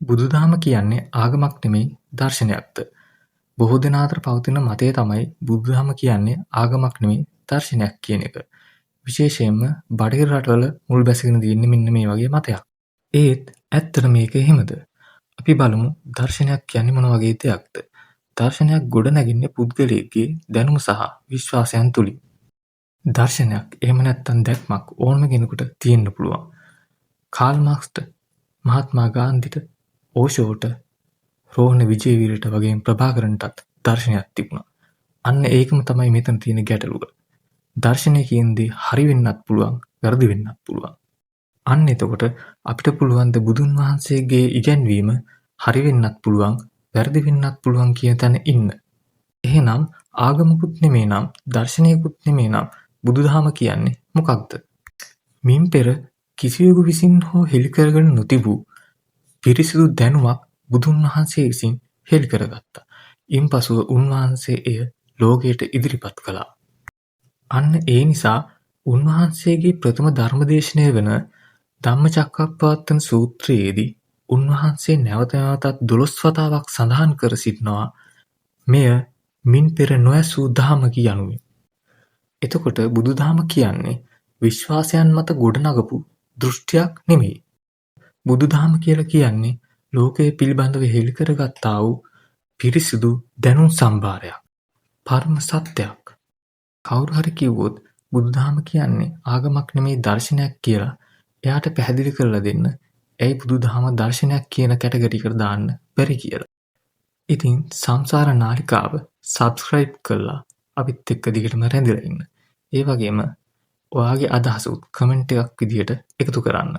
බුදුදහම කියන්නේ ආගමක් නෙමෙයි දර්ශනයක්ද? බොහෝ දෙනා අතර පවතින මතය තමයි බුදුදහම කියන්නේ ආගමක් නෙමෙයි දර්ශනයක් කියන එක. විශේෂයෙන්ම බටහිර රටවල මුල් බැසගෙන තියෙන්නේ මෙන්න මේ වගේ මතයක්. ඒත් ඇත්තට මේක එහෙමද? අපි බලමු දර්ශනයක් කියන්නේ මොන වගේ දෙයක්ද? දර්ශනයක් ගොඩනැගෙන්නේ පුද්ගලයෙක්ගේ දැනුම සහ විශ්වාසයන් තුලින්. දර්ශනයක් එහෙම නැත්නම් දැක්මක් ඕනම කෙනෙකුට තියෙන්න පුළුවන්. කාල් මාක්ස්ට, මහත්මා ගාන්ධිට, ඕෂෝට, රෝහණ විජේවීරට වගේ ප්‍රභාකරන්ටත් දර්ශනයක් තිබුණා. අන්න ඒකම තමයි මෙතන තියෙන ගැටලුව. දර්ශනය කියන දේ හරි වෙන්නත් පුළුවන්, වැරදි වෙන්නත් පුළුවන්. අන්න එතකොට අපිට පුළුවන් ද බුදුන් වහන්සේගේ ඉගැන්වීම හරි වෙන්නත් පුළුවන්, වැරදි වෙන්නත් පුළුවන් කියන තැන ඉන්න. එහෙනම් ආගමකුත් නෙමෙයි නම්, දර්ශනයකුත් නෙමෙයි නම් බුදුදහම කියන්නේ මොකක්ද? මින් පෙර කිසිවෙකු විසින් හෝ හෙළි කරගෙන නොතිබූ පිරිසිදු දැනුමක් බුදුන් වහන්සේ විසින් හෙළි කරගත්තා. ඉන්පසුව උන්වහන්සේ එය ලෝකයට ඉදිරිපත් කළා. අන්න ඒ නිසා උන්වහන්සේගේ ප්‍රථම ධර්මදේශනය වන ධම්මචක්කප්පවත්තන සූත්‍රයේදී උන්වහන්සේ නැවත නැවතත් 12 වතාවක් සඳහන් කර සිටිනවා මෙය මින් පෙර නොඇසූ දහමකි යනුවෙන්. එතකොට බුදුදහම කියන්නේ විශ්වාසයන් මත ගොඩනගපු දෘෂ්ටියක් නෙමෙයි. බුදුදහම කියලා කියන්නේ ලෝකය පිළිබඳව හෙළි කරගත්තා වූ පිරිසිදු දැනුම් සම්භාරයක්. පරම සත්‍යයක්. කවුරු හරි කිව්වොත් බුදුදහම කියන්නේ ආගමක් නෙමෙයි දර්ශනයක් කියලා එයාට පැහැදිලි කරලා දෙන්න. ඇයි බුදුදහම දර්ශනයක් කියන කැටගරි එකට දාන්න බැරි කියලා. ඉතින් සංසාර නාලිකාව සබ්ස්ක්‍රයිබ් කරලා අපිත් එක්ක දිගටම රැඳිලා ඉන්න. ඒ වගේම ඔයාගේ අදහස කමෙන්ට් එකක් විදියට එකතු කරන්න.